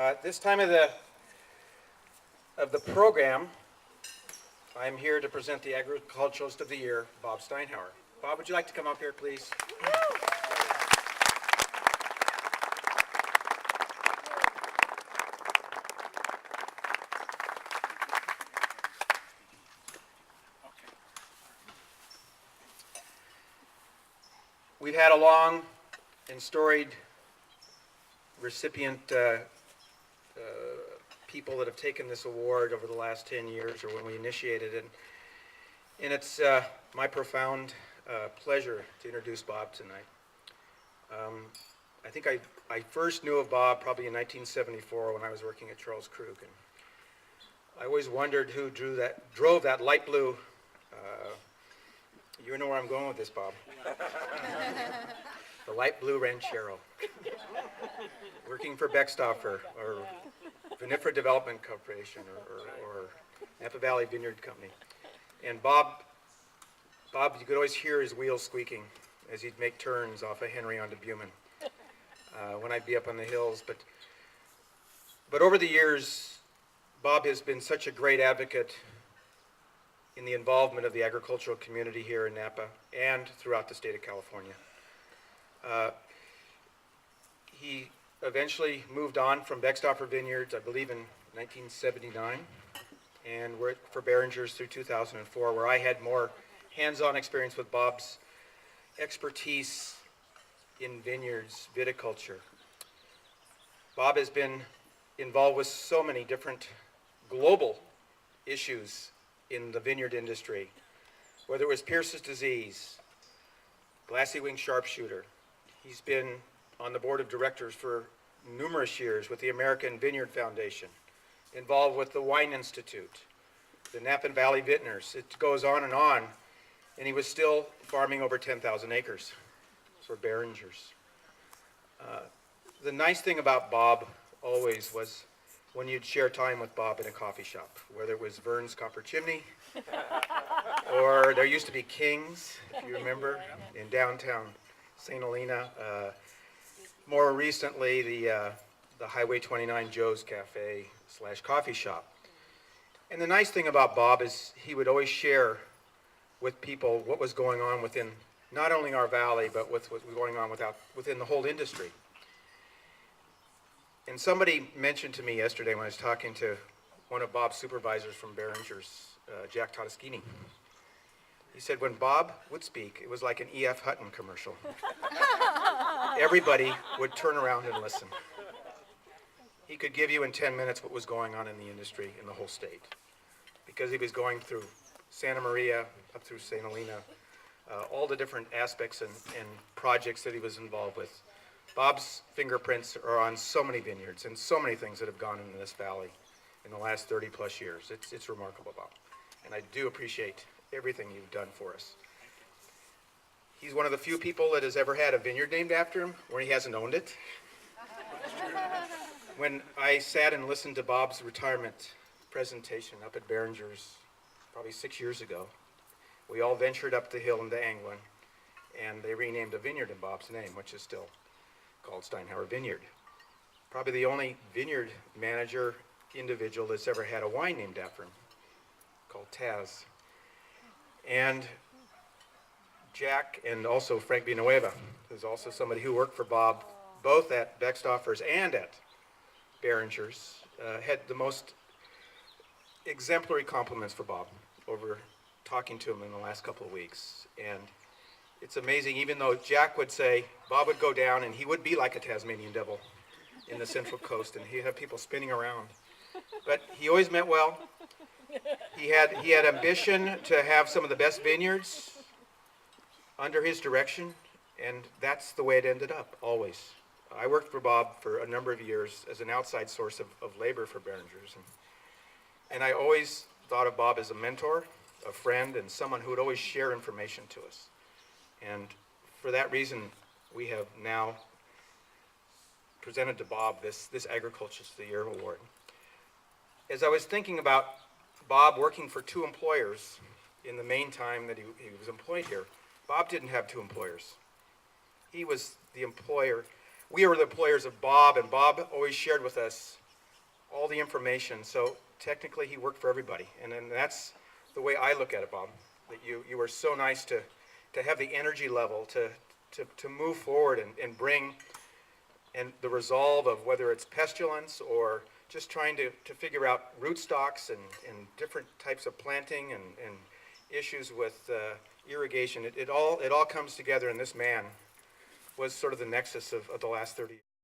At this time of the program, I'm here to present the Agriculturalist of the Year, Bob Steinhauer. Bob, would you like to come up here, please? We've had a long and storied recipient people that have taken this award over the last 10 years or when we initiated it. And it's my profound pleasure to introduce Bob tonight. I think I first knew of Bob probably in 1974 when I was working at Charles Krug. And I always wondered who drove that light blue. You know where I'm going with this, Bob. The light blue Ranchero. Working for Beckstoffer or Vinifera Development Corporation or Napa Valley Vineyard Company. And Bob, you could always hear his wheels squeaking as he'd make turns off of Henry onto Buman when I'd be up on the hills. But over the years, Bob has been such a great advocate in the involvement of the agricultural community here in Napa and throughout the state of California. He eventually moved on from Beckstoffer Vineyards, I believe in 1979, and worked for Behringer's through 2004, where I had more hands-on experience with Bob's expertise in vineyards, viticulture. Bob has been involved with so many different global issues in the vineyard industry, whether it was Pierce's disease, glassy wing sharpshooter. He's been on the board of directors for numerous years with the American Vineyard Foundation, involved with the Wine Institute, the Napa Valley Vintners. It goes on, and he was still farming over 10,000 acres for Behringer's. The nice thing about Bob always was when you'd share time with Bob in a coffee shop, whether it was Vern's Copper Chimney, or there used to be King's, if you remember, in downtown St. Helena. More recently, the Highway 29 Joe's Cafe / coffee shop. And the nice thing about Bob is he would always share with people what was going on within not only our valley, but with what was going on within the whole industry. And somebody mentioned to me yesterday when I was talking to one of Bob's supervisors from Behringer's, Jack Todeschini. He said when Bob would speak, it was like an E.F. Hutton commercial. Everybody would turn around and listen. He could give you in 10 minutes what was going on in the industry in the whole state, because he was going through Santa Maria, up through St. Helena, all the different aspects and projects that he was involved with. Bob's fingerprints are on so many vineyards and so many things that have gone into this valley in the last 30 plus years. It's remarkable, Bob. And I do appreciate everything you've done for us. He's one of the few people that has ever had a vineyard named after him where he hasn't owned it. When I sat and listened to Bob's retirement presentation up at Behringer's probably 6 years ago, we all ventured up the hill into Angwin, and they renamed a vineyard in Bob's name, which is still called Steinhauer Vineyard. Probably the only vineyard manager individual that's ever had a wine named after him, called Taz. And Jack and also Frank Villanueva, who's also somebody who worked for Bob both at Beckstoffer's and at Behringer's, had the most exemplary compliments for Bob over talking to him in the last couple of weeks. And it's amazing, even though Jack would say, Bob would go down and he would be like a Tasmanian devil in the Central Coast, and he'd have people spinning around. But he always meant well. He had ambition to have some of the best vineyards under his direction, and that's the way it ended up, always. I worked for Bob for a number of years as an outside source of labor for Behringer's, and I always thought of Bob as a mentor, a friend, and someone who would always share information to us. And for that reason, we have now presented to Bob this Agriculturalist of the Year award. As I was thinking about Bob working for two employers in the main time that he was employed here, Bob didn't have two employers. He was the employer. We were the employers of Bob, and Bob always shared with us all the information. So technically he worked for everybody. And then that's the way I look at it, Bob, that you were so nice to have the energy level to move forward and bring and the resolve of whether it's pestilence or just trying to figure out rootstocks and different types of planting and issues with irrigation. It all comes together, and this man was sort of the nexus of the last 30 years.